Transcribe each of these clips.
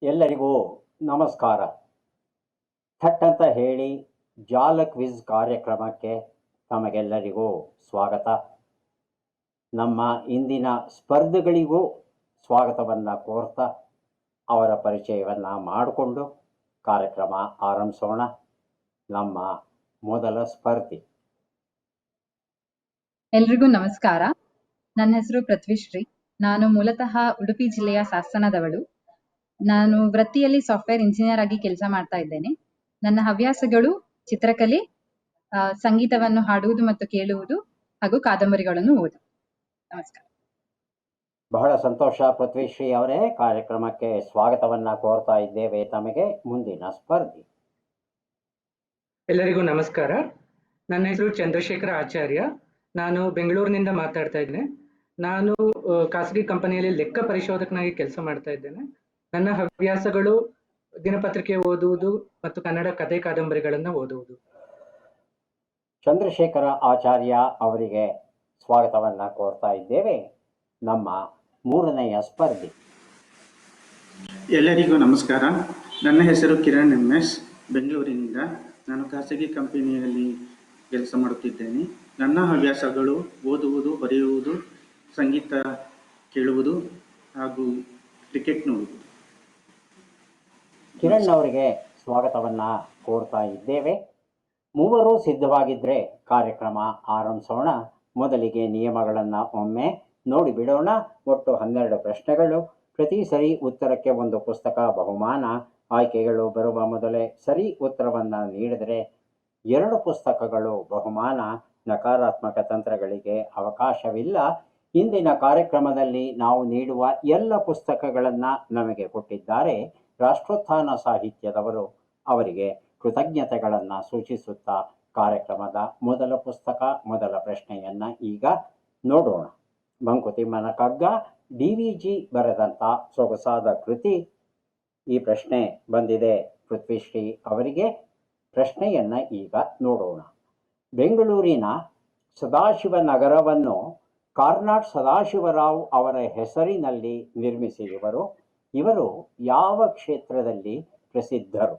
ಎಲ್ಲರಿಗೂ ನಮಸ್ಕಾರ. ಥಟ್ ಅಂತ ಹೇಳಿ ಜಾಲ ಕ್ವಿಜ್ ಕಾರ್ಯಕ್ರಮಕ್ಕೆ ತಮಗೆಲ್ಲರಿಗೂ ಸ್ವಾಗತ. ನಮ್ಮ ಇಂದಿನ ಸ್ಪರ್ಧಿಗಳಿಗೂ ಸ್ವಾಗತವನ್ನು ಕೋರ್ತಾ ಅವರ ಪರಿಚಯವನ್ನು ಮಾಡಿಕೊಂಡು ಕಾರ್ಯಕ್ರಮ ಆರಂಭಿಸೋಣ. ನಮ್ಮ ಮೊದಲ ಸ್ಪರ್ಧಿ. ಎಲ್ರಿಗೂ ನಮಸ್ಕಾರ. ನನ್ನ ಹೆಸರು ಪೃಥ್ವಿಶ್ರೀ. ನಾನು ಮೂಲತಃ ಉಡುಪಿ ಜಿಲ್ಲೆಯ ಸಾಸನದವಳು. ನಾನು ವೃತ್ತಿಯಲ್ಲಿ ಸಾಫ್ಟ್ವೇರ್ ಇಂಜಿನಿಯರ್ ಆಗಿ ಕೆಲಸ ಮಾಡ್ತಾ ಇದ್ದೇನೆ. ನನ್ನ ಹವ್ಯಾಸಗಳು ಚಿತ್ರಕಲೆ, ಸಂಗೀತವನ್ನು ಹಾಡುವುದು ಮತ್ತು ಕೇಳುವುದು ಹಾಗೂ ಕಾದಂಬರಿಗಳನ್ನು ಓದು. ನಮಸ್ಕಾರ. ಬಹಳ ಸಂತೋಷ ಪೃಥ್ವಿಶ್ರೀ ಅವರೇ. ಕಾರ್ಯಕ್ರಮಕ್ಕೆ ಸ್ವಾಗತವನ್ನು ಕೋರ್ತಾ ಇದ್ದೇವೆ. ತಮಗೆ ಮುಂದಿನ ಸ್ಪರ್ಧಿ. ಎಲ್ಲರಿಗೂ ನಮಸ್ಕಾರ. ನನ್ನ ಹೆಸರು ಚಂದ್ರಶೇಖರ ಆಚಾರ್ಯ. ನಾನು ಬೆಂಗಳೂರಿನಿಂದ ಮಾತಾಡ್ತಾ ಇದ್ದೇನೆ. ನಾನು ಖಾಸಗಿ ಕಂಪನಿಯಲ್ಲಿ ಲೆಕ್ಕ ಪರಿಶೋಧಕನಾಗಿ ಕೆಲಸ ಮಾಡ್ತಾ ಇದ್ದೇನೆ. ನನ್ನ ಹವ್ಯಾಸಗಳು ದಿನಪತ್ರಿಕೆ ಓದುವುದು ಮತ್ತು ಕನ್ನಡ ಕಥೆ ಕಾದಂಬರಿಗಳನ್ನು ಓದುವುದು. ಚಂದ್ರಶೇಖರ ಆಚಾರ್ಯ ಅವರಿಗೆ ಸ್ವಾಗತವನ್ನು ಕೋರ್ತಾ ಇದ್ದೇವೆ. ನಮ್ಮ ಮೂರನೆಯ ಸ್ಪರ್ಧಿ. ಎಲ್ಲರಿಗೂ ನಮಸ್ಕಾರ. ನನ್ನ ಹೆಸರು ಕಿರಣ್ MS, ಬೆಂಗಳೂರಿನಿಂದ. ನಾನು ಖಾಸಗಿ ಕಂಪನಿಯಲ್ಲಿ ಕೆಲಸ ಮಾಡುತ್ತಿದ್ದೇನೆ. ನನ್ನ ಹವ್ಯಾಸಗಳು ಓದುವುದು, ಬರೆಯುವುದು, ಸಂಗೀತ ಕೇಳುವುದು ಹಾಗೂ ಕ್ರಿಕೆಟ್ ನೋಡುವುದು. ಕಿರಣ್ ಅವರಿಗೆ ಸ್ವಾಗತವನ್ನು ಕೋರ್ತಾ ಇದ್ದೇವೆ. ಮೂವರು ಸಿದ್ಧವಾಗಿದ್ದರೆ ಕಾರ್ಯಕ್ರಮ ಆರಂಭಿಸೋಣ. ಮೊದಲಿಗೆ ನಿಯಮಗಳನ್ನು ಒಮ್ಮೆ ನೋಡಿಬಿಡೋಣ. ಒಟ್ಟು 12 ಪ್ರಶ್ನೆಗಳು. ಪ್ರತಿ ಸರಿ ಉತ್ತರಕ್ಕೆ ಒಂದು ಪುಸ್ತಕ ಬಹುಮಾನ. ಆಯ್ಕೆಗಳು ಬರುವ ಮೊದಲೇ ಸರಿ ಉತ್ತರವನ್ನು ನೀಡಿದರೆ 2 ಪುಸ್ತಕಗಳು ಬಹುಮಾನ. ನಕಾರಾತ್ಮಕ ತಂತ್ರಗಳಿಗೆ ಅವಕಾಶವಿಲ್ಲ. ಇಂದಿನ ಕಾರ್ಯಕ್ರಮದಲ್ಲಿ ನಾವು ನೀಡುವ ಎಲ್ಲ ಪುಸ್ತಕಗಳನ್ನು ನಮಗೆ ಕೊಟ್ಟಿದ್ದಾರೆ ರಾಷ್ಟ್ರೋತ್ಥಾನ ಸಾಹಿತ್ಯದವರು. ಅವರಿಗೆ ಕೃತಜ್ಞತೆಗಳನ್ನು ಸೂಚಿಸುತ್ತಾ ಕಾರ್ಯಕ್ರಮದ ಮೊದಲ ಪುಸ್ತಕ, ಮೊದಲ ಪ್ರಶ್ನೆಯನ್ನು ಈಗ ನೋಡೋಣ. ಮಂಕುತಿಮ್ಮನ ಕಗ್ಗ, DVG ಬರೆದಂಥ ಸೊಗಸಾದ ಕೃತಿ. ಈ ಪ್ರಶ್ನೆ ಬಂದಿದೆ ಪೃಥ್ವಿಶ್ರೀ ಅವರಿಗೆ. ಪ್ರಶ್ನೆಯನ್ನು ಈಗ ನೋಡೋಣ. ಬೆಂಗಳೂರಿನ ಸದಾಶಿವನಗರವನ್ನು ಕಾರ್ನಾಡ್ ಸದಾಶಿವರಾವ್ ಅವರ ಹೆಸರಿನಲ್ಲಿ ನಿರ್ಮಿಸಿದವರು. ಇವರು ಯಾವ ಕ್ಷೇತ್ರದಲ್ಲಿ ಪ್ರಸಿದ್ಧರು?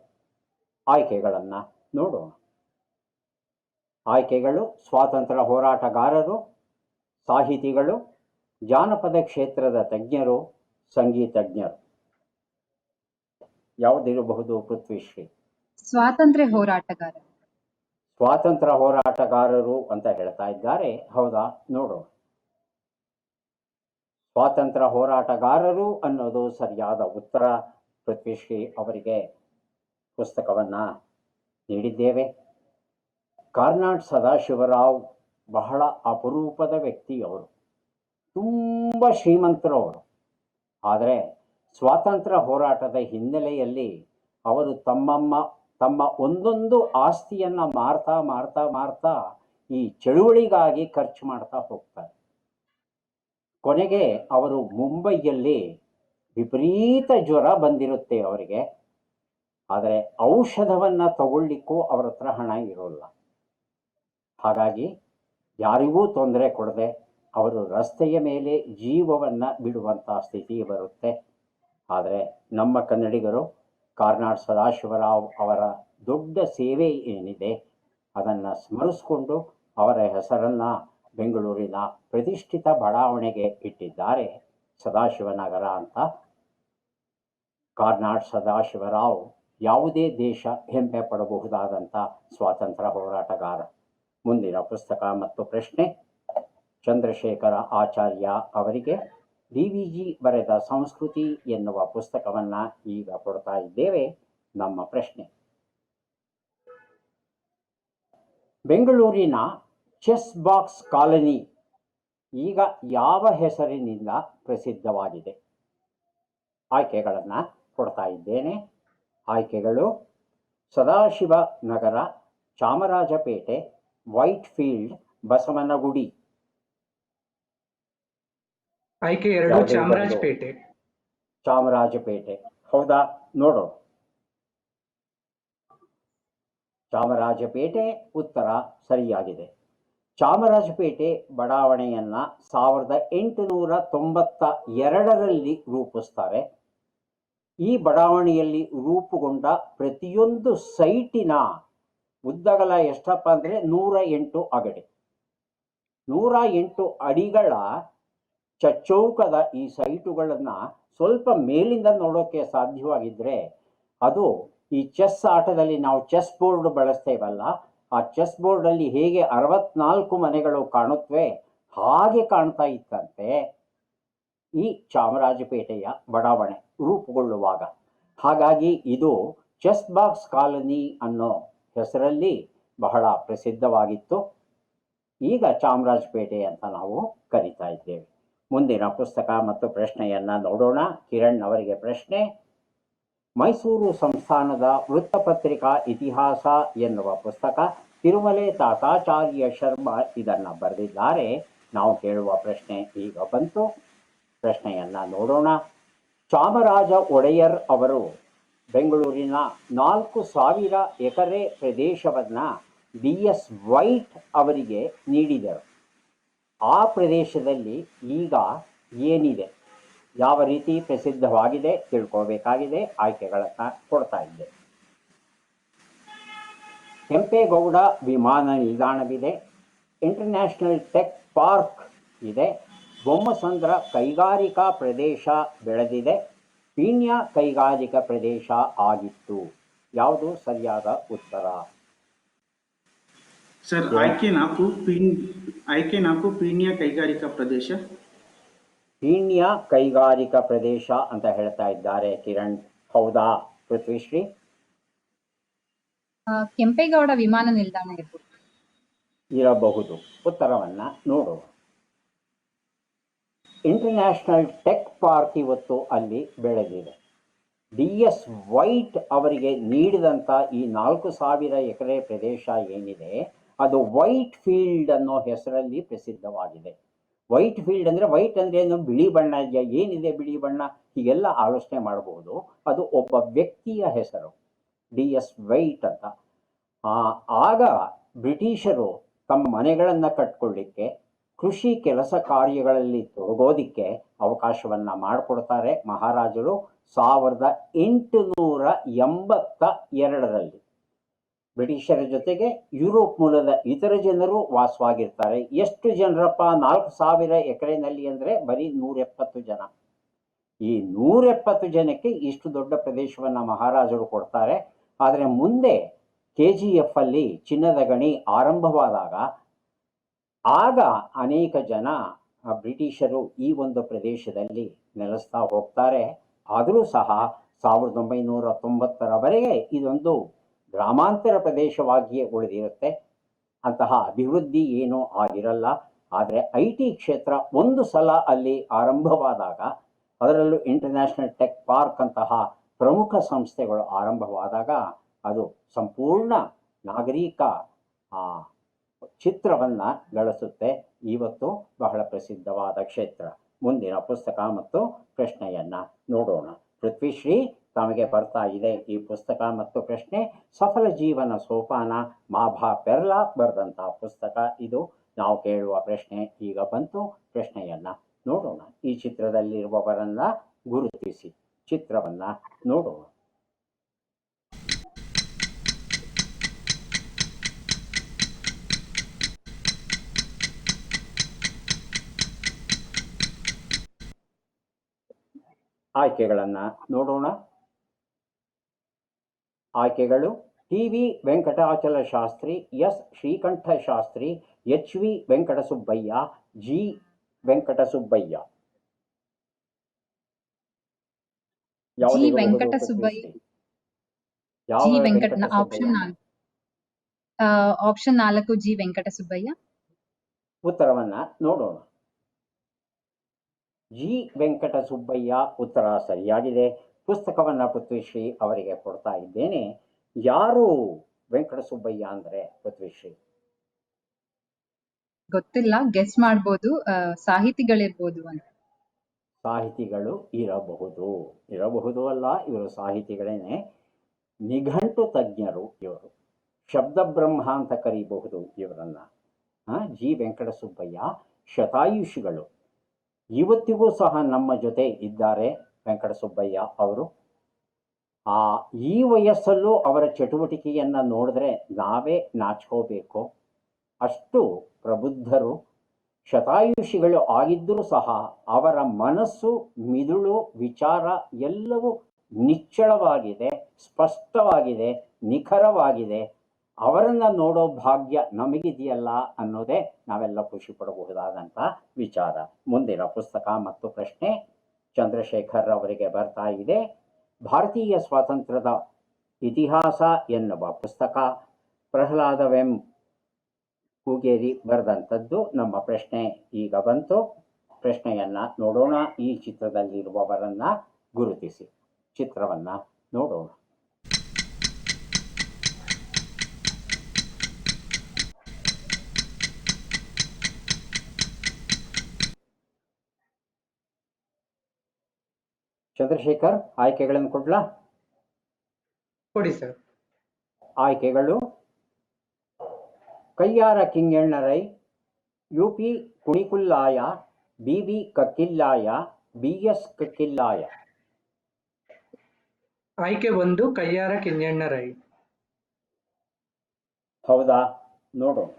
ಆಯ್ಕೆಗಳನ್ನು ನೋಡೋಣ. ಆಯ್ಕೆಗಳು: ಸ್ವಾತಂತ್ರ್ಯ ಹೋರಾಟಗಾರರು, ಸಾಹಿತಿಗಳು, ಜಾನಪದ ಕ್ಷೇತ್ರದ ತಜ್ಞರು, ಸಂಗೀತಜ್ಞರು. ಯಾವುದಿರಬಹುದು ಪೃಥ್ವಿಶ್ರೀ? ಸ್ವಾತಂತ್ರ್ಯ ಹೋರಾಟಗಾರರು. ಸ್ವಾತಂತ್ರ್ಯ ಹೋರಾಟಗಾರರು ಅಂತ ಹೇಳ್ತಾ ಇದ್ದಾರೆ. ಹೌದಾ? ನೋಡೋಣ. ಸ್ವಾತಂತ್ರ್ಯ ಹೋರಾಟಗಾರರು ಅನ್ನೋದು ಸರಿಯಾದ ಉತ್ತರ. ಪೃಥ್ವಿಶ್ರೀ ಅವರಿಗೆ ಪುಸ್ತಕವನ್ನು ನೀಡಿದ್ದೇವೆ. ಕಾರ್ನಾಡ್ ಸದಾಶಿವರಾವ್ ಬಹಳ ಅಪರೂಪದ ವ್ಯಕ್ತಿ. ಅವರು ತುಂಬ ಶ್ರೀಮಂತರು ಅವರು. ಆದರೆ ಸ್ವಾತಂತ್ರ್ಯ ಹೋರಾಟದ ಹಿನ್ನೆಲೆಯಲ್ಲಿ ಅವರು ತಮ್ಮ ಒಂದೊಂದು ಆಸ್ತಿಯನ್ನು ಮಾರ್ತಾ ಈ ಚಳುವಳಿಗಾಗಿ ಖರ್ಚು ಮಾಡ್ತಾ ಹೋಗ್ತಾರೆ. ಕೊನೆಗೆ ಅವರು ಮುಂಬೈಯಲ್ಲಿ ವಿಪರೀತ ಜ್ವರ ಬಂದಿರುತ್ತೆ ಅವರಿಗೆ. ಆದರೆ ಔಷಧವನ್ನು ತಗೊಳ್ಳಿಕ್ಕೂ ಅವರ ಹತ್ರ ಹಣ ಇರೋಲ್ಲ. ಹಾಗಾಗಿ ಯಾರಿಗೂ ತೊಂದರೆ ಕೊಡದೆ ಅವರು ರಸ್ತೆಯ ಮೇಲೆ ಜೀವವನ್ನು ಬಿಡುವಂಥ ಸ್ಥಿತಿ ಬರುತ್ತೆ. ಆದರೆ ನಮ್ಮ ಕನ್ನಡಿಗರು ಕಾರ್ನಾಡ್ ಸದಾಶಿವರಾವ್ ಅವರ ದೊಡ್ಡ ಸೇವೆ ಏನಿದೆ ಅದನ್ನು ಸ್ಮರಿಸಿಕೊಂಡು ಅವರ ಹೆಸರನ್ನು ಬೆಂಗಳೂರಿನ ಪ್ರತಿಷ್ಠಿತ ಬಡಾವಣೆಗೆ ಇಟ್ಟಿದ್ದಾರೆ, ಸದಾಶಿವನಗರ ಅಂತ. ಕಾರ್ನಾಡ್ ಸದಾಶಿವರಾವ್ ಯಾವುದೇ ದೇಶ ಹೆಮ್ಮೆ ಪಡಬಹುದಾದಂಥ ಸ್ವಾತಂತ್ರ್ಯ ಹೋರಾಟಗಾರ. ಮುಂದಿನ ಪುಸ್ತಕ ಮತ್ತು ಪ್ರಶ್ನೆ. ಚಂದ್ರಶೇಖರ ಆಚಾರ್ಯ ಅವರಿಗೆ DVG ಬರೆದ ಸಂಸ್ಕೃತಿ ಎನ್ನುವ ಪುಸ್ತಕವನ್ನು ಈಗ ಕೊಡ್ತಾ ಇದ್ದೇವೆ. ನಮ್ಮ ಪ್ರಶ್ನೆ: ಬೆಂಗಳೂರಿನ ಚೆಸ್ ಬಾಕ್ಸ್ ಕಾಲನಿ ಈಗ ಯಾವ ಹೆಸರಿನಿಂದ ಪ್ರಸಿದ್ಧವಾಗಿದೆ? ಆಯ್ಕೆಗಳನ್ನು ಕೊಡ್ತಾ ಇದ್ದೇನೆ. ಆಯ್ಕೆಗಳು: ಸದಾಶಿವ ನಗರ, ಚಾಮರಾಜಪೇಟೆ, ವೈಟ್ ಫೀಲ್ಡ್, ಬಸವನಗುಡಿ. ಆಯ್ಕೆ 2 ಚಾಮರಾಜಪೇಟೆ. ಚಾಮರಾಜಪೇಟೆ. ಹೌದಾ? ನೋಡೋಣ. ಚಾಮರಾಜಪೇಟೆ ಉತ್ತರ ಸರಿಯಾಗಿದೆ. ಚಾಮರಾಜಪೇಟೆ ಬಡಾವಣೆಯನ್ನು 1892ರಲ್ಲಿ ರೂಪಿಸ್ತಾರೆ. ಈ ಬಡಾವಣೆಯಲ್ಲಿ ರೂಪುಗೊಂಡ ಪ್ರತಿಯೊಂದು ಸೈಟಿನ ಉದ್ದಗಲ ಎಷ್ಟಪ್ಪ ಅಂದರೆ 108 ಅಡಿ. 108 ಅಡಿಗಳ ಚಚ್ಚೌಕದ ಈ ಸೈಟುಗಳನ್ನು ಸ್ವಲ್ಪ ಮೇಲಿಂದ ನೋಡೋಕ್ಕೆ ಸಾಧ್ಯವಾಗಿದ್ದರೆ ಅದು ಈ ಚೆಸ್ ಆಟದಲ್ಲಿ ನಾವು ಚೆಸ್ ಬೋರ್ಡ್ ಬಳಸ್ತೇವಲ್ಲ, ಆ ಚೆಸ್ ಬೋರ್ಡಲ್ಲಿ ಹೇಗೆ 64 ಮನೆಗಳು ಕಾಣುತ್ತವೆ ಹಾಗೆ ಕಾಣ್ತಾ ಇತ್ತಂತೆ ಈ ಚಾಮರಾಜಪೇಟೆಯ ಬಡಾವಣೆ ರೂಪುಗೊಳ್ಳುವಾಗ. ಹಾಗಾಗಿ ಇದು ಚೆಸ್ ಬಾಕ್ಸ್ ಕಾಲನಿ ಅನ್ನೋ ಹೆಸರಲ್ಲಿ ಬಹಳ ಪ್ರಸಿದ್ಧವಾಗಿತ್ತು. ಈಗ ಚಾಮರಾಜಪೇಟೆ ಅಂತ ನಾವು ಕರಿತಾ ಇದ್ದೇವೆ. ಮುಂದಿನ ಪುಸ್ತಕ ಮತ್ತು ಪ್ರಶ್ನೆಯನ್ನು ನೋಡೋಣ. ಕಿರಣ್ ಅವರಿಗೆ ಪ್ರಶ್ನೆ. ಮೈಸೂರು ಸಂಸ್ಥಾನದ ವೃತ್ತಪತ್ರಿಕಾ ಇತಿಹಾಸ ಎನ್ನುವ ಪುಸ್ತಕ ತಿರುಮಲೆ ತಾತಾಚಾರ್ಯ ಶರ್ಮ ಇದನ್ನು ಬರೆದಿದ್ದಾರೆ. ನಾವು ಕೇಳುವ ಪ್ರಶ್ನೆ ಈಗ ಬಂತು. ಪ್ರಶ್ನೆಯನ್ನು ನೋಡೋಣ. ಚಾಮರಾಜ ಒಡೆಯರ್ ಅವರು ಬೆಂಗಳೂರಿನ 4000 ಎಕರೆ ಪ್ರದೇಶವನ್ನು DS ವೈಟ್ ಅವರಿಗೆ ನೀಡಿದರು. ಆ ಪ್ರದೇಶದಲ್ಲಿ ಈಗ ಏನಿದೆ, ಯಾವ ರೀತಿ ಪ್ರಸಿದ್ಧವಾಗಿದೆ ತಿಳ್ಕೋಬೇಕಾಗಿದೆ. ಆಯ್ಕೆಗಳನ್ನು ಕೊಡ್ತಾ ಇದ್ದೆ. ಕೆಂಪೇಗೌಡ ವಿಮಾನ ನಿಲ್ದಾಣವಿದೆ, ಇಂಟರ್ನ್ಯಾಷನಲ್ ಟೆಕ್ ಪಾರ್ಕ್ ಇದೆ, ಬೊಮ್ಮಸಂದ್ರ ಕೈಗಾರಿಕಾ ಪ್ರದೇಶ ಬೆಳೆದಿದೆ, ಪೀಣ್ಯ ಕೈಗಾರಿಕಾ ಪ್ರದೇಶ ಆಗಿತ್ತು. ಯಾವುದು ಸರಿಯಾದ ಉತ್ತರ? ಸರ್, ಆಯ್ಕೆ 4 ಪೀಣ್ಯ ಕೈಗಾರಿಕಾ ಪ್ರದೇಶ. ಪೀಣ್ಯ ಕೈಗಾರಿಕಾ ಪ್ರದೇಶ ಅಂತ ಹೇಳ್ತಾ ಇದ್ದಾರೆ ಕಿರಣ್. ಹೌದಾ ಪೃಥ್ವಿಶ್ರೀ? ಕೆಂಪೇಗೌಡ ವಿಮಾನ ನಿಲ್ದಾಣ ಇರಬಹುದು. ಉತ್ತರವನ್ನು ನೋಡೋಣ. ಇಂಟರ್ನ್ಯಾಷನಲ್ ಟೆಕ್ ಪಾರ್ಕ್ ಇವತ್ತು ಅಲ್ಲಿ ಬೆಳೆದಿದೆ. DS ವೈಟ್ ಅವರಿಗೆ ನೀಡಿದಂಥ ಈ 4000 ಎಕರೆ ಪ್ರದೇಶ ಏನಿದೆ ಅದು ವೈಟ್ ಫೀಲ್ಡ್ ಅನ್ನೋ ಹೆಸರಲ್ಲಿ ಪ್ರಸಿದ್ಧವಾಗಿದೆ. ವೈಟ್ ಫೀಲ್ಡ್ ಅಂದರೆ ವೈಟ್ ಅಂದರೆ ಏನು, ಬಿಳಿ ಬಣ್ಣ ಇದೆಯಾ, ಏನಿದೆ ಬಿಳಿ ಬಣ್ಣ, ಹೀಗೆಲ್ಲ ಆಲೋಚನೆ ಮಾಡಬಹುದು. ಅದು ಒಬ್ಬ ವ್ಯಕ್ತಿಯ ಹೆಸರು, DS ವೈಟ್ ಅಂತ. ಆಗ ಬ್ರಿಟಿಷರು ತಮ್ಮ ಮನೆಗಳನ್ನು ಕಟ್ಕೊಳ್ಳಿಕ್ಕೆ, ಕೃಷಿ ಕೆಲಸ ಕಾರ್ಯಗಳಲ್ಲಿ ತೊಡಗೋದಿಕ್ಕೆ ಅವಕಾಶವನ್ನು ಮಾಡಿಕೊಡ್ತಾರೆ ಮಹಾರಾಜರು 1882ರಲ್ಲಿ. ಬ್ರಿಟಿಷರ ಜೊತೆಗೆ ಯುರೋಪ್ ಮೂಲದ ಇತರ ಜನರು ವಾಸವಾಗಿರ್ತಾರೆ. ಎಷ್ಟು ಜನರಪ್ಪ? 4000 ಎಕರೆನಲ್ಲಿ ಅಂದರೆ ಬರೀ 170 ಜನ. ಈ 170 ಜನಕ್ಕೆ ಇಷ್ಟು ದೊಡ್ಡ ಪ್ರದೇಶವನ್ನು ಮಹಾರಾಜರು ಕೊಡ್ತಾರೆ. ಆದರೆ ಮುಂದೆ KGF ಅಲ್ಲಿ ಚಿನ್ನದ ಗಣಿ ಆರಂಭವಾದಾಗ ಆಗ ಅನೇಕ ಜನ ಬ್ರಿಟಿಷರು ಈ ಒಂದು ಪ್ರದೇಶದಲ್ಲಿ ನೆಲೆಸ್ತಾ ಹೋಗ್ತಾರೆ. ಆದರೂ ಸಹ 1990ರವರೆಗೆ ಇದೊಂದು ಗ್ರಾಮಾಂತರ ಪ್ರದೇಶವಾಗಿಯೇ ಉಳಿದಿರುತ್ತೆ. ಅಂತಹ ಅಭಿವೃದ್ಧಿ ಏನೂ ಆಗಿರಲ್ಲ. ಆದರೆ IT ಕ್ಷೇತ್ರ ಒಂದು ಸಲ ಅಲ್ಲಿ ಆರಂಭವಾದಾಗ, ಅದರಲ್ಲೂ ಇಂಟರ್ನ್ಯಾಷನಲ್ ಟೆಕ್ ಪಾರ್ಕ್ ಅಂತಹ ಪ್ರಮುಖ ಸಂಸ್ಥೆಗಳು ಆರಂಭವಾದಾಗ ಅದು ಸಂಪೂರ್ಣ ನಾಗರಿಕ ಚಿತ್ರವನ್ನು ಗಳಿಸುತ್ತೆ. ಇವತ್ತು ಬಹಳ ಪ್ರಸಿದ್ಧವಾದ ಕ್ಷೇತ್ರ. ಮುಂದಿನ ಪುಸ್ತಕ ಮತ್ತು ಪ್ರಶ್ನೆಯನ್ನು ನೋಡೋಣ. ಪೃಥ್ವಿಶ್ರೀ, ತಮಗೆ ಬರ್ತಾ ಇದೆ ಈ ಪುಸ್ತಕ ಮತ್ತು ಪ್ರಶ್ನೆ. ಸಫಲ ಜೀವನ ಸೋಪಾನ, ಮಾಭಾ ಪೆರ್ಲಾ ಬರೆದಂಥ ಪುಸ್ತಕ ಇದು. ನಾವು ಕೇಳುವ ಪ್ರಶ್ನೆ ಈಗ ಬಂತು. ಪ್ರಶ್ನೆಯನ್ನು ನೋಡೋಣ. ಈ ಚಿತ್ರದಲ್ಲಿರುವವರನ್ನ ಗುರುತಿಸಿ. ಚಿತ್ರವನ್ನು ನೋಡೋಣ. ಆಯ್ಕೆಗಳನ್ನು ನೋಡೋಣ. ಆಯ್ಕೆಗಳು: TV Venkatachala Shastri, S Srikantha Shastri, HV Venkatasubbaiah, G Venkatasubbaiah. Option 4 G Venkatasubbaiah. ಉತ್ತರವನ್ನು ನೋಡೋಣ. G ವೆಂಕಟಸುಬ್ಬಯ್ಯ ಉತ್ತರ ಸರಿಯಾಗಿದೆ. ಪುಸ್ತಕವನ್ನು ಪೃಥ್ವಿಶ್ರೀ ಅವರಿಗೆ ಕೊಡ್ತಾ ಇದ್ದೇನೆ. ಯಾರು ವೆಂಕಟಸುಬ್ಬಯ್ಯ ಅಂದರೆ ಪೃಥ್ವಿಶ್ರೀ? ಗೊತ್ತಿಲ್ಲ, ಗೆಸ್ ಮಾಡ್ಬೋದು. ಸಾಹಿತಿಗಳಿರ್ಬೋದು ಅಂತ. ಸಾಹಿತಿಗಳು ಇರಬಹುದು ಅಲ್ಲ, ಇವರು ಸಾಹಿತಿಗಳೇನೆ. ನಿಘಂಟು ತಜ್ಞರು ಇವರು. ಶಬ್ದ ಬ್ರಹ್ಮ ಅಂತ ಕರೀಬಹುದು ಇವರನ್ನ. G ವೆಂಕಟಸುಬ್ಬಯ್ಯ ಶತಾಯುಷಿಗಳು. ಇವತ್ತಿಗೂ ಸಹ ನಮ್ಮ ಜೊತೆ ಇದ್ದಾರೆ ವೆಂಕಟಸುಬ್ಬಯ್ಯ ಅವರು. ಆ ಈ ವಯಸ್ಸಲ್ಲೂ ಅವರ ಚಟುವಟಿಕೆಯನ್ನು ನೋಡಿದ್ರೆ ನಾವೇ ನಾಚ್ಕೋಬೇಕು. ಅಷ್ಟು ಪ್ರಬುದ್ಧರು, ಶತಾಯುಷಿಗಳು ಆಗಿದ್ದರೂ ಸಹ ಅವರ ಮನಸ್ಸು, ಮಿದುಳು, ವಿಚಾರ ಎಲ್ಲವೂ ನಿಚ್ಚಳವಾಗಿದೆ, ಸ್ಪಷ್ಟವಾಗಿದೆ, ನಿಖರವಾಗಿದೆ. ಅವರನ್ನು ನೋಡೋ ಭಾಗ್ಯ ನಮಗಿದೆಯಲ್ಲ ಅನ್ನೋದೇ ನಾವೆಲ್ಲ ಖುಷಿ ಪಡಬಹುದಾದಂಥ ವಿಚಾರ. ಮುಂದಿನ ಪುಸ್ತಕ ಮತ್ತು ಪ್ರಶ್ನೆ ಚಂದ್ರಶೇಖರ್ ಅವರಿಗೆ ಬರ್ತಾ ಇದೆ. ಭಾರತೀಯ ಸ್ವಾತಂತ್ರ್ಯದ ಇತಿಹಾಸ ಎನ್ನುವ ಪುಸ್ತಕ ಪ್ರಹ್ಲಾದ ವೆಂ ಕೂಗೇರಿ ಬರೆದಂಥದ್ದು. ನಮ್ಮ ಪ್ರಶ್ನೆ ಈಗ ಬಂತು. ಪ್ರಶ್ನೆಯನ್ನ ನೋಡೋಣ. ಈ ಚಿತ್ರದಲ್ಲಿರುವವರನ್ನ ಗುರುತಿಸಿ. ಚಿತ್ರವನ್ನ ನೋಡೋಣ. ಚಂದ್ರಶೇಖರ್, ಆಯ್ಕೆಗಳನ್ನು ಕೊಡ್ಲಾ? ಕೊಡಿ ಸರ್. ಆಯ್ಕೆಗಳು: ಕಯ್ಯಾರ ಕಿಂಗಣ್ಣರೈ, ಯುಪಿ ಕುಣಿಕುಲ್ಲಾಯ, ಬಿವಿ ಕಕ್ಕಿಲ್ಲಾಯ, ಬಿಎಸ್ ಕಕ್ಕಿಲ್ಲಾಯ. ಆಯ್ಕೆ 1 ಕಯ್ಯಾರ ಕಿಂಜಣ್ಣರೈ. ಹೌದಾ? ನೋಡೋಣ.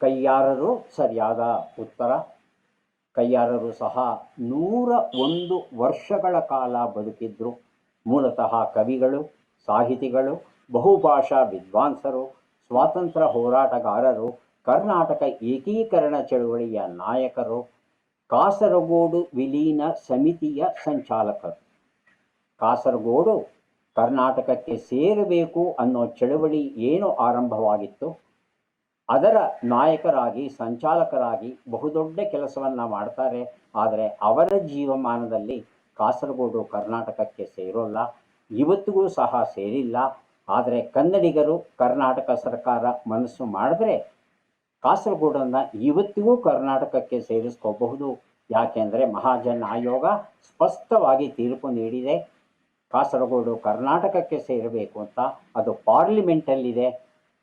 ಕಯ್ಯಾರರು ಸರಿಯಾದ ಉತ್ತರ. ಕಯ್ಯಾರರು ಸಹ 101 ವರ್ಷಗಳ ಕಾಲ ಬದುಕಿದ್ರು. ಮೂಲತಃ ಕವಿಗಳು, ಸಾಹಿತಿಗಳು, ಬಹುಭಾಷಾ ವಿದ್ವಾಂಸರು, ಸ್ವಾತಂತ್ರ್ಯ ಹೋರಾಟಗಾರರು, ಕರ್ನಾಟಕ ಏಕೀಕರಣ ಚಳವಳಿಯ ನಾಯಕರು, ಕಾಸರಗೋಡು ವಿಲೀನ ಸಮಿತಿಯ ಸಂಚಾಲಕರು. ಕಾಸರಗೋಡು ಕರ್ನಾಟಕಕ್ಕೆ ಸೇರಬೇಕು ಅನ್ನೋ ಚಳವಳಿ ಏನು ಆರಂಭವಾಗಿತ್ತು, ಅದರ ನಾಯಕರಾಗಿ, ಸಂಚಾಲಕರಾಗಿ ಬಹುದೊಡ್ಡ ಕೆಲಸವನ್ನು ಮಾಡ್ತಾರೆ. ಆದರೆ ಅವರ ಜೀವಮಾನದಲ್ಲಿ ಕಾಸರಗೋಡು ಕರ್ನಾಟಕಕ್ಕೆ ಸೇರೋಲ್ಲ, ಇವತ್ತಿಗೂ ಸಹ ಸೇರಿಲ್ಲ. ಆದರೆ ಕನ್ನಡಿಗರು, ಕರ್ನಾಟಕ ಸರ್ಕಾರ ಮನಸ್ಸು ಮಾಡಿದ್ರೆ ಕಾಸರಗೋಡನ್ನು ಇವತ್ತಿಗೂ ಕರ್ನಾಟಕಕ್ಕೆ ಸೇರಿಸ್ಕೋಬಹುದು. ಯಾಕೆಂದರೆ ಮಹಾಜನ್ ಆಯೋಗ ಸ್ಪಷ್ಟವಾಗಿ ತೀರ್ಪು ನೀಡಿದೆ, ಕಾಸರಗೋಡು ಕರ್ನಾಟಕಕ್ಕೆ ಸೇರಬೇಕು ಅಂತ. ಅದು ಪಾರ್ಲಿಮೆಂಟಲ್ಲಿದೆ.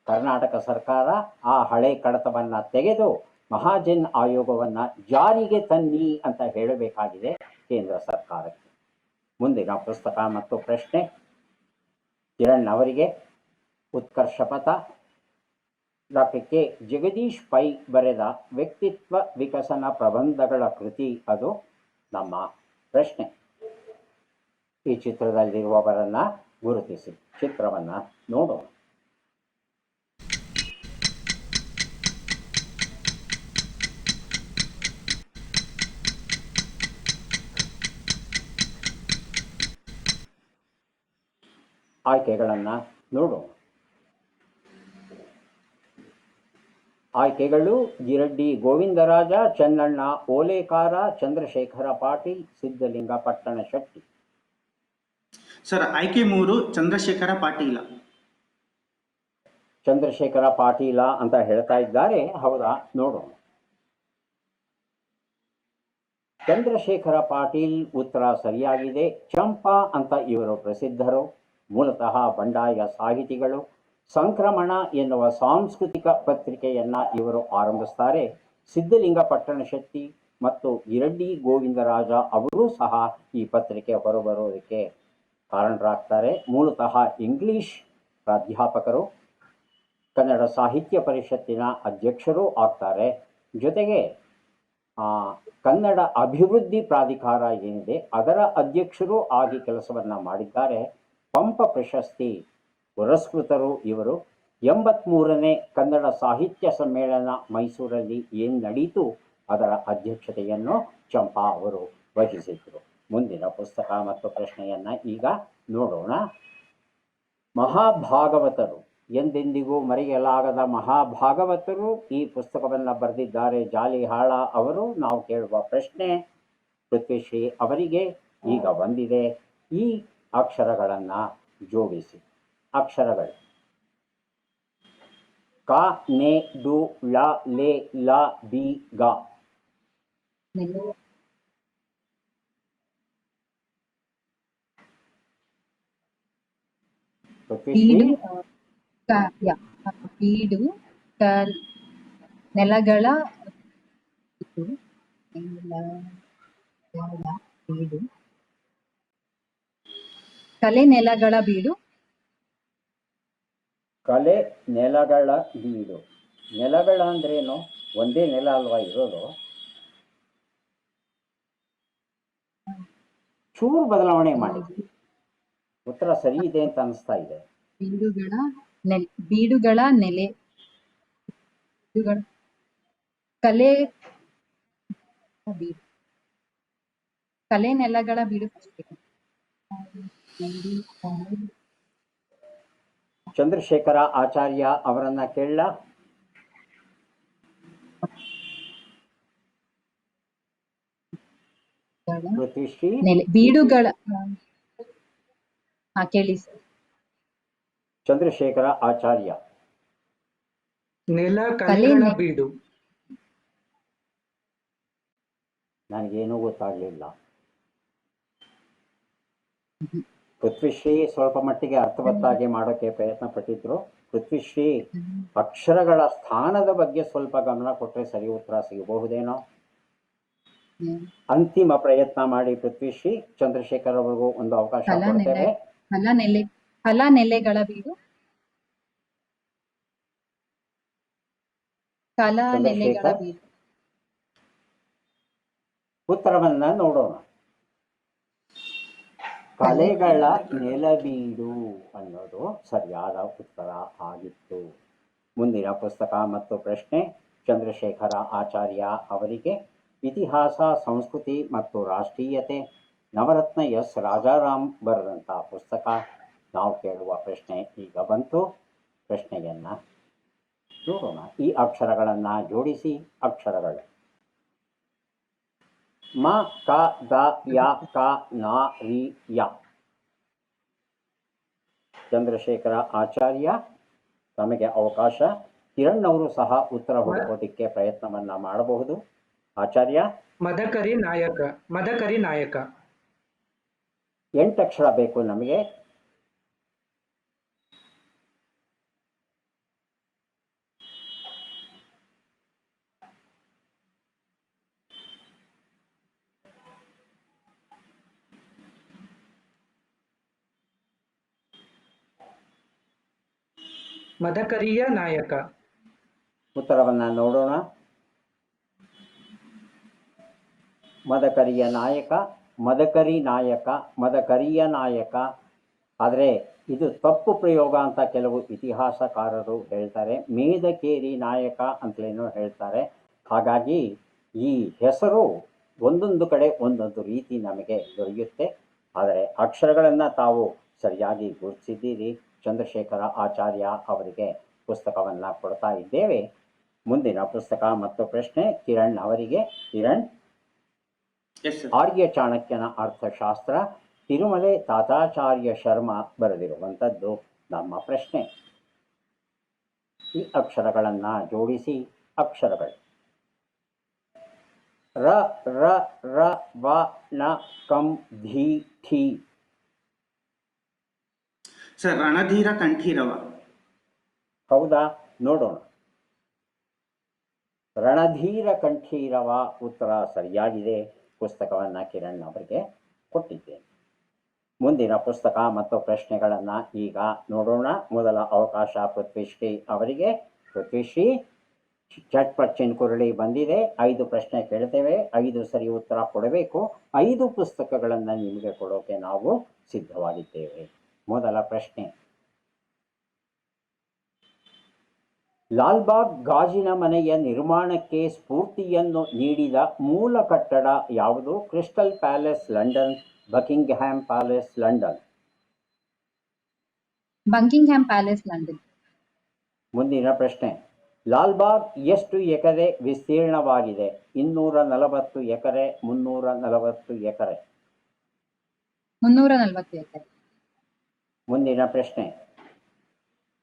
ಕರ್ನಾಟಕ ಸರ್ಕಾರ ಆ ಹಳೆ ಕಡತವನ್ನು ತೆಗೆದು ಮಹಾಜನ್ ಆಯೋಗವನ್ನು ಜಾರಿಗೆ ತನ್ನಿ ಅಂತ ಹೇಳಬೇಕಾಗಿದೆ ಕೇಂದ್ರ ಸರ್ಕಾರಕ್ಕೆ. ಮುಂದಿನ ಪುಸ್ತಕ ಮತ್ತು ಪ್ರಶ್ನೆ ಕಿರಣ್ ಅವರಿಗೆ. ಉತ್ಕರ್ಷ ಪಥ, ಡಾಕ್ಟರ್ ಕೆ ಜಗದೀಶ್ ಪೈ ಬರೆದ ವ್ಯಕ್ತಿತ್ವ ವಿಕಸನ ಪ್ರಬಂಧಗಳ ಕೃತಿ. ಅದು ನಮ್ಮ ಪ್ರಶ್ನೆ. ಈ ಚಿತ್ರದಲ್ಲಿರುವವರನ್ನ ಗುರುತಿಸಿ. ಚಿತ್ರವನ್ನು ನೋಡೋಣ. ಆಯ್ಕೆಗಳನ್ನು ನೋಡೋಣ. ಆಯ್ಕೆಗಳು: ಗಿರಡ್ಡಿ ಗೋವಿಂದರಾಜ, ಚೆನ್ನಣ್ಣ ಓಲೇಕಾರ, ಚಂದ್ರಶೇಖರ ಪಾಟೀಲ್, ಸಿದ್ಧಲಿಂಗ ಪಟ್ಟಣ ಶೆಟ್ಟಿ. ಸರ್, ಆಯ್ಕೆ 3 ಚಂದ್ರಶೇಖರ ಪಾಟೀಲ. ಚಂದ್ರಶೇಖರ ಪಾಟೀಲ ಅಂತ ಹೇಳ್ತಾ ಇದ್ದಾರೆ. ಹೌದಾ? ನೋಡೋಣ. ಚಂದ್ರಶೇಖರ ಪಾಟೀಲ್ ಉತ್ತರ ಸರಿಯಾಗಿದೆ. ಚಂಪಾ ಅಂತ ಇವರು ಪ್ರಸಿದ್ಧರು. ಮೂಲತಃ ಬಂಡಾಯ ಸಾಹಿತಿಗಳು. ಸಂಕ್ರಮಣ ಎನ್ನುವ ಸಾಂಸ್ಕೃತಿಕ ಪತ್ರಿಕೆಯನ್ನು ಇವರು ಆರಂಭಿಸ್ತಾರೆ. ಸಿದ್ಧಲಿಂಗ ಪಟ್ಟಣ ಶೆಟ್ಟಿ ಮತ್ತು ಗಿರಡ್ಡಿ ಗೋವಿಂದರಾಜ ಅವರೂ ಸಹ ಈ ಪತ್ರಿಕೆ ಹೊರಬರೋದಕ್ಕೆ ಕಾರಣರಾಗ್ತಾರೆ. ಮೂಲತಃ ಇಂಗ್ಲಿಷ್ ಪ್ರಾಧ್ಯಾಪಕರು, ಕನ್ನಡ ಸಾಹಿತ್ಯ ಪರಿಷತ್ತಿನ ಅಧ್ಯಕ್ಷರೂ ಆಗ್ತಾರೆ. ಜೊತೆಗೆ ಕನ್ನಡ ಅಭಿವೃದ್ಧಿ ಪ್ರಾಧಿಕಾರ ಏನಿದೆ ಅದರ ಅಧ್ಯಕ್ಷರೂ ಆಗಿ ಕೆಲಸವನ್ನು ಮಾಡಿದ್ದಾರೆ. ಪಂಪ ಪ್ರಶಸ್ತಿ ಪುರಸ್ಕೃತರು ಇವರು. 83ನೇ ಕನ್ನಡ ಸಾಹಿತ್ಯ ಸಮ್ಮೇಳನ ಮೈಸೂರಲ್ಲಿ ಏನು ನಡೀತು ಅದರ ಅಧ್ಯಕ್ಷತೆಯನ್ನು ಚಂಪಾ ಅವರು ವಹಿಸಿದ್ರು. ಮುಂದಿನ ಪುಸ್ತಕ ಮತ್ತು ಪ್ರಶ್ನೆಯನ್ನು ಈಗ ನೋಡೋಣ. ಮಹಾಭಾಗವತರು, ಎಂದೆಂದಿಗೂ ಮರೆಯಲಾಗದ ಮಹಾಭಾಗವತರು ಈ ಪುಸ್ತಕವನ್ನು ಬರೆದಿದ್ದಾರೆ ಜಾಲಿಹಾಳ ಅವರು. ನಾವು ಕೇಳುವ ಪ್ರಶ್ನೆ ಪೃಥ್ವಿಶ್ರೀ ಅವರಿಗೆ ಈಗ ಬಂದಿದೆ. ಈ ಅಕ್ಷರಗಳನ್ನು ಜೋಡಿಸಿ. ಅಕ್ಷರಗಳು: ಕ, ನೆ, ಡು, ಳ, ಲೆ, ಲ, ಬಿ, ಗ. ಪೃಥ್ವಿಶ್ರೀ. ಬೀಡು, ನೆಲಗಳ ಬೀಡು, ಕಲೆ ನೆಲಗಳ ಬೀಡು. ಕಲೆ ನೆಲಗಳ ಬೀಡು. ನೆಲಗಳ ಅಂದ್ರೇನು? ಒಂದೇ ನೆಲ ಅಲ್ವಾ ಇರೋದು? ಚೂರು ಬದಲಾವಣೆ ಮಾಡಿ. ಉತ್ತರ ಸರಿ ಇದೆ ಅಂತ ಅನಿಸ್ತಾ ಇದೆ. ಬೀಡುಗಳ ನೆಲೆ. ಕಲೆ ಬೀಡು. ಕಲೆ ನೆಲಗಳ ಬೀಡು. ಚಂದ್ರಶೇಖರ ಆಚಾರ್ಯ ಅವರನ್ನ ಕೇಳ. ಪೃಥ್ವಿಶ್ರೀ. ಬೀಡುಗಳ ಕೇಳಿ ಸರ್. ಚಂದ್ರಶೇಖರ ಆಚಾರ್ಯ. ನೆಲ ಕಲೆಗಳ ಬೀಡು. ನನಗೇನೂ ಗೊತ್ತಾಗ್ಲಿಲ್ಲ. ಪೃಥ್ವಿಶ್ರೀ ಸ್ವಲ್ಪ ಮಟ್ಟಿಗೆ ಅರ್ಥವತ್ತಾಗಿ ಮಾಡೋಕೆ ಪ್ರಯತ್ನ ಪಟ್ಟಿದ್ರು. ಪೃಥ್ವಿಶ್ರೀ, ಅಕ್ಷರಗಳ ಸ್ಥಾನದ ಬಗ್ಗೆ ಸ್ವಲ್ಪ ಗಮನ ಕೊಟ್ಟರೆ ಸರಿ ಉತ್ತರ ಸಿಗಬಹುದೇನೋ? ಅಂತಿಮ ಪ್ರಯತ್ನ ಮಾಡಿ ಪೃಥ್ವಿಶ್ರೀ. ಚಂದ್ರಶೇಖರ್ ಅವರಿಗೂ ಒಂದು ಅವಕಾಶ ಕೊಡ್ತೇವೆ. ಕಲಾ ನೆಲೆಗಳ ಬೀಡು. ಕಲಾ ನೆಲೆಗಳ ಬೀಡು. ಉತ್ತರವನ್ನ ನೋಡೋಣ. ಕಲೆಗಳ ನೆಲಬೀಡು ಅನ್ನೋದು ಸರಿಯಾದ ಉತ್ತರ ಆಗಿತ್ತು. ಮುಂದಿನ ಪುಸ್ತಕ ಮತ್ತು ಪ್ರಶ್ನೆ ಚಂದ್ರಶೇಖರ ಆಚಾರ್ಯ ಅವರಿಗೆ ಇತಿಹಾಸ, ಸಂಸ್ಕೃತಿ ಮತ್ತು ರಾಷ್ಟ್ರೀಯತೆ, ನವರತ್ನ ಎಸ್ ರಾಜಾರಾಮ್ ಬರೆದಂಥ ಪುಸ್ತಕ. ನಾವು ಕೇಳುವ ಪ್ರಶ್ನೆ ಈಗ ಬಂತು. ಪ್ರಶ್ನೆಯನ್ನ ನೋಡೋಣ. ಈ ಅಕ್ಷರಗಳನ್ನು ಜೋಡಿಸಿ. ಅಕ್ಷರಗಳು ಮ, ಕ, ಗ, ಯ, ಕ, ನ, ರಿ, ಯ. ಚಂದ್ರಶೇಖರ ಆಚಾರ್ಯ, ತಮಗೆ ಅವಕಾಶ. ಕಿರಣ್ ಅವರು ಸಹ ಉತ್ತರ ಹುಡುಕೋದಿಕ್ಕೆ ಪ್ರಯತ್ನವನ್ನ ಮಾಡಬಹುದು. ಆಚಾರ್ಯ. ಮದಕರಿ ನಾಯಕ. ಮದಕರಿ ನಾಯಕ. 8 ಅಕ್ಷರ ಬೇಕು ನಮಗೆ. ಮದಕರಿಯ ನಾಯಕ. ಉತ್ತರವನ್ನ ನೋಡೋಣ. ಮದಕರಿಯ ನಾಯಕ, ಮದಕರಿ ನಾಯಕ, ಮದಕರಿಯ ನಾಯಕ. ಆದರೆ ಇದು ತಪ್ಪು ಪ್ರಯೋಗ ಅಂತ ಕೆಲವು ಇತಿಹಾಸಕಾರರು ಹೇಳ್ತಾರೆ. ಮೇದಕೇರಿ ನಾಯಕ ಅಂತಲೇನೋ ಹೇಳ್ತಾರೆ. ಹಾಗಾಗಿ ಈ ಹೆಸರು ಒಂದೊಂದು ಕಡೆ ಒಂದೊಂದು ರೀತಿ ನಮಗೆ ದೊರೆಯುತ್ತೆ. ಆದರೆ ಅಕ್ಷರಗಳನ್ನು ತಾವು ಸರಿಯಾಗಿ ಗುರುತಿಸಿದ್ದೀರಿ. ಚಂದ್ರಶೇಖರ ಆಚಾರ್ಯ ಅವರಿಗೆ ಪುಸ್ತಕವನ್ನು ಕೊಡ್ತಾ ಇದ್ದೇವೆ. ಮುಂದಿನ ಪುಸ್ತಕ ಮತ್ತು ಪ್ರಶ್ನೆ ಕಿರಣ್ ಅವರಿಗೆ. ಕಿರಣ್. ಆರ್ಯ ಚಾಣಕ್ಯನ ಅರ್ಥಶಾಸ್ತ್ರ, ತಿರುಮಲೆ ತಾತಾಚಾರ್ಯ ಶರ್ಮಾ ಬರೆದಿರುವಂಥದ್ದು ನಮ್ಮ ಪ್ರಶ್ನೆ. ಈ ಅಕ್ಷರಗಳನ್ನು ಜೋಡಿಸಿ. ಅಕ್ಷರಗಳು ರ, ರ, ರ, ವ, ನ, ಕಂ, ಧಿ, ಠಿ. ಸರ್, ರಣಧೀರ ಕಂಠೀರವ. ಹೌದಾ? ನೋಡೋಣ. ರಣಧೀರ ಕಂಠೀರವ ಉತ್ತರ ಸರಿಯಾಗಿದೆ. ಪುಸ್ತಕವನ್ನು ಕಿರಣ್ ಅವರಿಗೆ ಕೊಟ್ಟಿದ್ದೇನೆ. ಮುಂದಿನ ಪುಸ್ತಕ ಮತ್ತು ಪ್ರಶ್ನೆಗಳನ್ನು ಈಗ ನೋಡೋಣ. ಮೊದಲ ಅವಕಾಶ ಪೃಥ್ವಿಶ್ರೀ ಅವರಿಗೆ. ಪೃಥ್ವಿಶ್ರೀ, ಚಟ್ಪಟ್ ಚಿನ್ಕುರಳಿ ಬಂದಿದೆ. 5 ಪ್ರಶ್ನೆ ಕೇಳ್ತೇವೆ. 5 ಸರಿ ಉತ್ತರ ಕೊಡಬೇಕು. 5 ಪುಸ್ತಕಗಳನ್ನು ನಿಮಗೆ ಕೊಡೋಕೆ ನಾವು ಸಿದ್ಧವಾಗಿದ್ದೇವೆ. ಮೊದಲ ಪ್ರಶ್ನೆ, ಲಾಲ್ಬಾಗ್ ಗಾಜಿನ ಮನೆಯ ನಿರ್ಮಾಣಕ್ಕೆ ಸ್ಫೂರ್ತಿಯನ್ನು ನೀಡಿದ ಮೂಲ ಕಟ್ಟಡ ಯಾವುದು? Crystal palace London, Buckingham palace London. Buckingham palace London. ಮುಂದಿನ ಪ್ರಶ್ನೆ, ಲಾಲ್ಬಾಗ್ ಎಷ್ಟು ಎಕರೆ ವಿಸ್ತೀರ್ಣವಾಗಿದೆ? 240 ಎಕರೆ, 340 ಎಕರೆ. 340 ಎಕರೆ. ಮುಂದಿನ ಪ್ರಶ್ನೆ,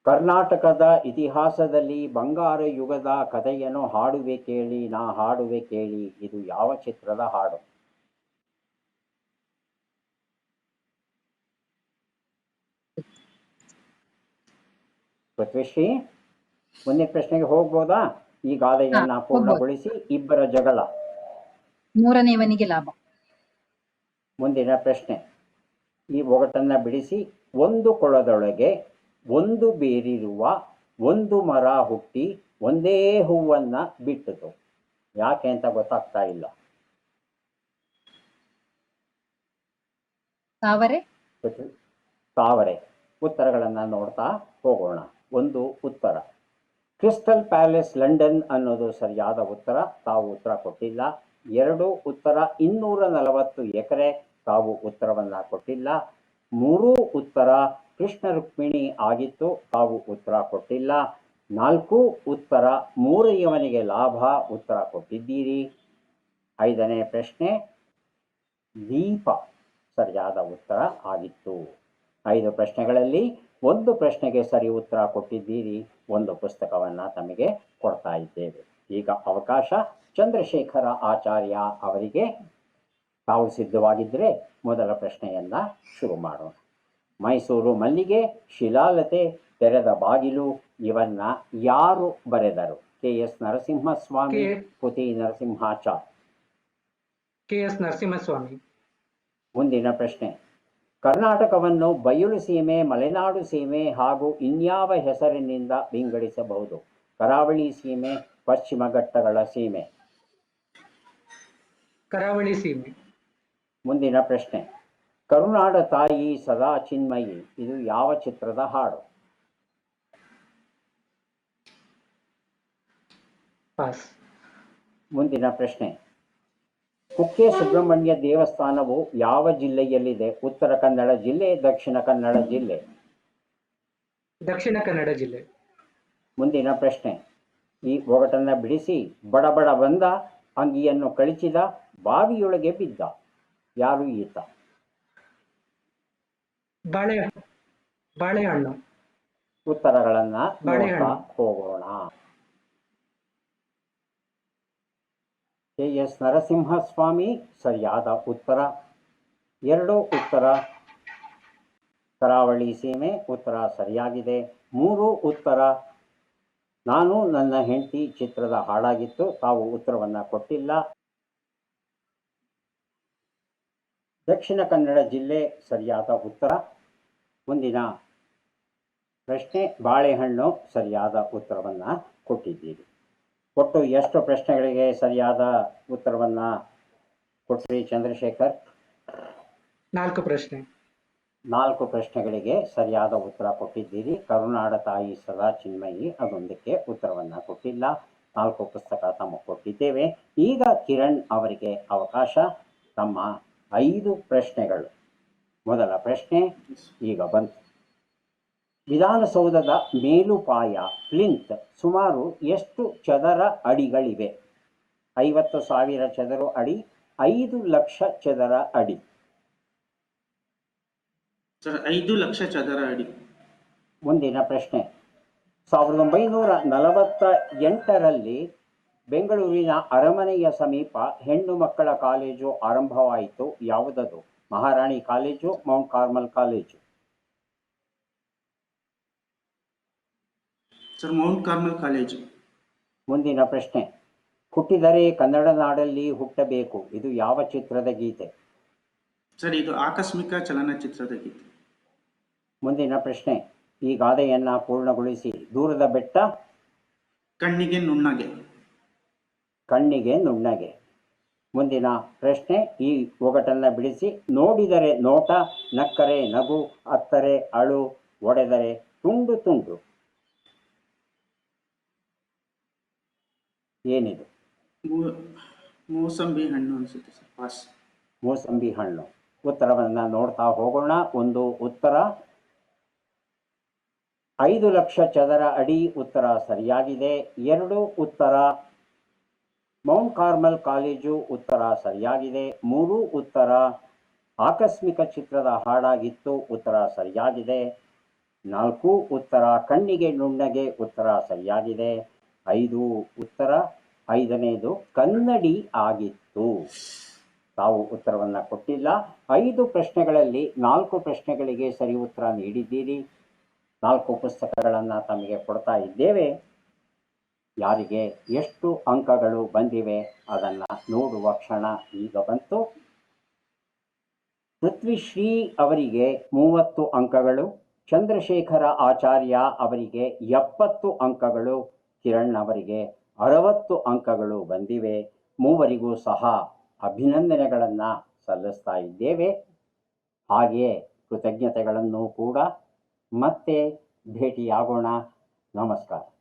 ಕರ್ನಾಟಕದ ಇತಿಹಾಸದಲ್ಲಿ ಬಂಗಾರ ಯುಗದ ಕಥೆಯನ್ನು ಹಾಡುವೆ ಕೇಳಿ ನಾ ಹಾಡುವೆ ಕೇಳಿ. ಇದು ಯಾವ ಚಿತ್ರದ ಹಾಡು? ಪೃಥ್ವಿಶ್ರೀ, ಮುಂದಿನ ಪ್ರಶ್ನೆಗೆ ಹೋಗ್ಬೋದಾ? ಈ ಗಾದೆಯನ್ನ ಪೂರ್ಣಗೊಳಿಸಿ. ಇಬ್ಬರ ಜಗಳ, 3ನೇವನಿಗೆ ಲಾಭ. ಮುಂದಿನ ಪ್ರಶ್ನೆ, ಈ ಒಗಟನ್ನು ಬಿಡಿಸಿ. ಒಂದು ಕೊಳದೊಳಗೆ ಒಂದು ಬೇರಿರುವ ಒಂದು ಮರ ಹುಟ್ಟಿ ಒಂದೇ ಹೂವನ್ನು ಬಿಟ್ಟಿತು. ಯಾಕೆ ಅಂತ ಗೊತ್ತಾಗ್ತಾ ಇಲ್ಲ. ತಾವರೆ. ತಾವರೆ. ಉತ್ತರಗಳನ್ನು ನೋಡ್ತಾ ಹೋಗೋಣ. ಒಂದು ಉತ್ತರ ಕ್ರಿಸ್ಟಲ್ ಪ್ಯಾಲೇಸ್ ಲಂಡನ್ ಅನ್ನೋದು ಸರಿಯಾದ ಉತ್ತರ. ತಾವು ಉತ್ತರ ಕೊಟ್ಟಿಲ್ಲ. 2 ಉತ್ತರ 240 ಎಕರೆ. ತಾವು ಉತ್ತರವನ್ನು ಕೊಟ್ಟಿಲ್ಲ. 3 ಉತ್ತರ ಕೃಷ್ಣ ರುಕ್ಮಿಣಿ ಆಗಿತ್ತು. ತಾವು ಉತ್ತರ ಕೊಟ್ಟಿಲ್ಲ. 4 ಉತ್ತರ 3ಯವನಿಗೆ ಲಾಭ. ಉತ್ತರ ಕೊಟ್ಟಿದ್ದೀರಿ. 5ನೇ ಪ್ರಶ್ನೆ ದೀಪ ಸರಿಯಾದ ಉತ್ತರ ಆಗಿತ್ತು. 5 ಪ್ರಶ್ನೆಗಳಲ್ಲಿ 1 ಪ್ರಶ್ನೆಗೆ ಸರಿ ಉತ್ತರ ಕೊಟ್ಟಿದ್ದೀರಿ. 1 ಪುಸ್ತಕವನ್ನು ತಮಗೆ ಕೊಡ್ತಾ ಇದ್ದೇವೆ. ಈಗ ಅವಕಾಶ ಚಂದ್ರಶೇಖರ ಆಚಾರ್ಯ ಅವರಿಗೆ. ತಾವು ಸಿದ್ಧವಾಗಿದ್ದರೆ ಮೊದಲ ಪ್ರಶ್ನೆಯನ್ನು ಶುರು ಮಾಡೋಣ. ಮೈಸೂರು ಮಲ್ಲಿಗೆ, ಶಿಲಾಲತೆ, ತೆರೆದ ಬಾಗಿಲು ಇವನ್ನ ಯಾರು ಬರೆದರು? KS ನರಸಿಂಹಸ್ವಾಮಿ, ಪುತಿ ನರಸಿಂಹಾಚಾರ್. KS ನರಸಿಂಹಸ್ವಾಮಿ. ಮುಂದಿನ ಪ್ರಶ್ನೆ ಕರ್ನಾಟಕವನ್ನು ಬಯಲು ಸೀಮೆ, ಮಲೆನಾಡು ಸೀಮೆ ಹಾಗೂ ಇನ್ಯಾವ ಹೆಸರಿನಿಂದ ವಿಂಗಡಿಸಬಹುದು? ಕರಾವಳಿ ಸೀಮೆ, ಪಶ್ಚಿಮ ಘಟ್ಟಗಳ ಸೀಮೆ. ಕರಾವಳಿ ಸೀಮೆ. ಮುಂದಿನ ಪ್ರಶ್ನೆ ಕರುನಾಡ ತಾಯಿ ಸದಾ ಚಿನ್ಮಯಿ ಇದು ಯಾವ ಚಿತ್ರದ ಹಾಡು? ಪಾಸ್. ಮುಂದಿನ ಪ್ರಶ್ನೆ ಕುಕ್ಕೆ ಸುಬ್ರಹ್ಮಣ್ಯ ದೇವಸ್ಥಾನವು ಯಾವ ಜಿಲ್ಲೆಯಲ್ಲಿದೆ? ಉತ್ತರ ಕನ್ನಡ ಜಿಲ್ಲೆ, ದಕ್ಷಿಣ ಕನ್ನಡ ಜಿಲ್ಲೆ. ದಕ್ಷಿಣ ಕನ್ನಡ ಜಿಲ್ಲೆ. ಮುಂದಿನ ಪ್ರಶ್ನೆ ಈ ಒಗಟನ್ನು ಬಿಡಿಸಿ. ಬಡಬಡ ಬಂದ, ಅಂಗಿಯನ್ನು ಕಳಿಸಿದ, ಬಾವಿಯೊಳಗೆ ಬಿದ್ದ. ಯಾರು ಈತ? ಬಾಳೆಹಣ್ಣು. ಉತ್ತರಗಳನ್ನು ನೋಡ್ತಾ ಹೋಗೋಣ. KS ನರಸಿಂಹಸ್ವಾಮಿ ಸರಿಯಾದ ಉತ್ತರ. 2 ಉತ್ತರ ಕರಾವಳಿ ಸೀಮೆ. ಉತ್ತರ ಸರಿಯಾಗಿದೆ. 3 ಉತ್ತರ ನಾನು ನನ್ನ ಹೆಂಡತಿ ಚಿತ್ರದ ಹಾಡಾಗಿತ್ತು. ತಾವು ಉತ್ತರವನ್ನು ಕೊಟ್ಟಿಲ್ಲ. ದಕ್ಷಿಣ ಕನ್ನಡ ಜಿಲ್ಲೆ ಸರಿಯಾದ ಉತ್ತರ. ಮುಂದಿನ ಪ್ರಶ್ನೆ ಬಾಳೆಹಣ್ಣು ಸರಿಯಾದ ಉತ್ತರವನ್ನು ಕೊಟ್ಟಿದ್ದೀರಿ. ಒಟ್ಟು ಎಷ್ಟು ಪ್ರಶ್ನೆಗಳಿಗೆ ಸರಿಯಾದ ಉತ್ತರವನ್ನು ಕೊಟ್ರಿ ಚಂದ್ರಶೇಖರ್? 4 ಪ್ರಶ್ನೆ. 4 ಪ್ರಶ್ನೆಗಳಿಗೆ ಸರಿಯಾದ ಉತ್ತರ ಕೊಟ್ಟಿದ್ದೀರಿ. ಕರುನಾಡ ತಾಯಿ ಸದಾ ಚಿನ್ಮಯಿ ಅದೊಂದಕ್ಕೆ ಉತ್ತರವನ್ನು ಕೊಟ್ಟಿಲ್ಲ. 4 ಪುಸ್ತಕ ತಮಗೆ ಕೊಟ್ಟಿದ್ದೇವೆ. ಈಗ ಕಿರಣ್ ಅವರಿಗೆ ಅವಕಾಶ. ತಮ್ಮ 5 ಪ್ರಶ್ನೆಗಳು. ಮೊದಲ ಪ್ರಶ್ನೆ ಈಗ ಬಂತು. ವಿಧಾನಸೌಧದ ಮೇಲುಪಾಯ ಪ್ಲಿಂತ್ ಸುಮಾರು ಎಷ್ಟು ಚದರ ಅಡಿಗಳಿವೆ? 50,000 ಚದರ ಅಡಿ, 5 ಲಕ್ಷ ಚದರ ಅಡಿ. ಸರ್ 5 ಲಕ್ಷ ಚದರ ಅಡಿ. ಮುಂದಿನ ಪ್ರಶ್ನೆ 1948ರಲ್ಲಿ ಬೆಂಗಳೂರಿನ ಅರಮನೆಯ ಸಮೀಪ ಹೆಣ್ಣು ಮಕ್ಕಳ ಕಾಲೇಜು ಆರಂಭವಾಯಿತು. ಯಾವುದದು? Maharani college, mount Carmel college. Sir mount Carmel college. ಮುಂದಿನ ಪ್ರಶ್ನೆ ಹುಟ್ಟಿದರೆ ಕನ್ನಡ ನಾಡಲ್ಲಿ ಹುಟ್ಟಬೇಕು ಇದು ಯಾವ ಚಿತ್ರದ ಗೀತೆ? ಸರ್ ಇದು ಆಕಸ್ಮಿಕ ಚಲನಚಿತ್ರದ ಗೀತೆ. ಮುಂದಿನ ಪ್ರಶ್ನೆ ಈ ಗಾದೆಯನ್ನು ಪೂರ್ಣಗೊಳಿಸಿ. ದೂರದ ಬೆಟ್ಟ ಕಣ್ಣಿಗೆ ನುಣ್ಣಗೆ. ಕಣ್ಣಿಗೆ ನುಣ್ಣಗೆ. ಮುಂದಿನ ಪ್ರಶ್ನೆ ಈ ಒಗಟನ್ನು ಬಿಡಿಸಿ. ನೋಡಿದರೆ ನೋಟ, ನಕ್ಕರೆ ನಗು, ಅತ್ತರೆ ಅಳು, ಒಡೆದರೆ ತುಂಡು ತುಂಡು. ಏನಿದು? ಮೋಸಂಬಿ ಹಣ್ಣು ಅನಿಸುತ್ತೆ ಸರ್. ಪಾಸ್. ಮೋಸಂಬಿ ಹಣ್ಣು. ಉತ್ತರವನ್ನು ನೋಡ್ತಾ ಹೋಗೋಣ. 1 ಉತ್ತರ 5 ಲಕ್ಷ ಚದರ ಅಡಿ. ಉತ್ತರ ಸರಿಯಾಗಿದೆ. 2 ಉತ್ತರ ಮೌಂಟ್ ಕಾರ್ಮಲ್ ಕಾಲೇಜು. ಉತ್ತರ ಸರಿಯಾಗಿದೆ. 3 ಉತ್ತರ ಆಕಸ್ಮಿಕ ಚಿತ್ರದ ಹಾಡಾಗಿತ್ತು. ಉತ್ತರ ಸರಿಯಾಗಿದೆ. 4 ಉತ್ತರ ಕಣ್ಣಿಗೆ ನುಣ್ಣಗೆ. ಉತ್ತರ ಸರಿಯಾಗಿದೆ. 5 ಉತ್ತರ 5ನೇದು ಕನ್ನಡಿ ಆಗಿತ್ತು. ತಾವು ಉತ್ತರವನ್ನು ಕೊಟ್ಟಿಲ್ಲ. 5 ಪ್ರಶ್ನೆಗಳಲ್ಲಿ 4 ಪ್ರಶ್ನೆಗಳಿಗೆ ಸರಿ ಉತ್ತರ ನೀಡಿದ್ದೀರಿ. 4 ಪುಸ್ತಕಗಳನ್ನು ತಮಗೆ ಕೊಡ್ತಾ ಇದ್ದೇವೆ. ಯಾರಿಗೆ ಎಷ್ಟು ಅಂಕಗಳು ಬಂದಿವೆ ಅದನ್ನು ನೋಡುವ ಕ್ಷಣ ಈಗ ಬಂತು. ಪೃಥ್ವಿಶ್ರೀ ಅವರಿಗೆ 30 ಅಂಕಗಳು, ಚಂದ್ರಶೇಖರ ಆಚಾರ್ಯ ಅವರಿಗೆ 70 ಅಂಕಗಳು, ಕಿರಣ್ ಅವರಿಗೆ 60 ಅಂಕಗಳು ಬಂದಿವೆ. ಮೂವರಿಗೂ ಸಹ ಅಭಿನಂದನೆಗಳನ್ನು ಸಲ್ಲಿಸ್ತಾ ಇದ್ದೇವೆ. ಹಾಗೆಯೇ ಕೃತಜ್ಞತೆಗಳನ್ನು ಕೂಡ. ಮತ್ತೆ ಭೇಟಿಯಾಗೋಣ. ನಮಸ್ಕಾರ.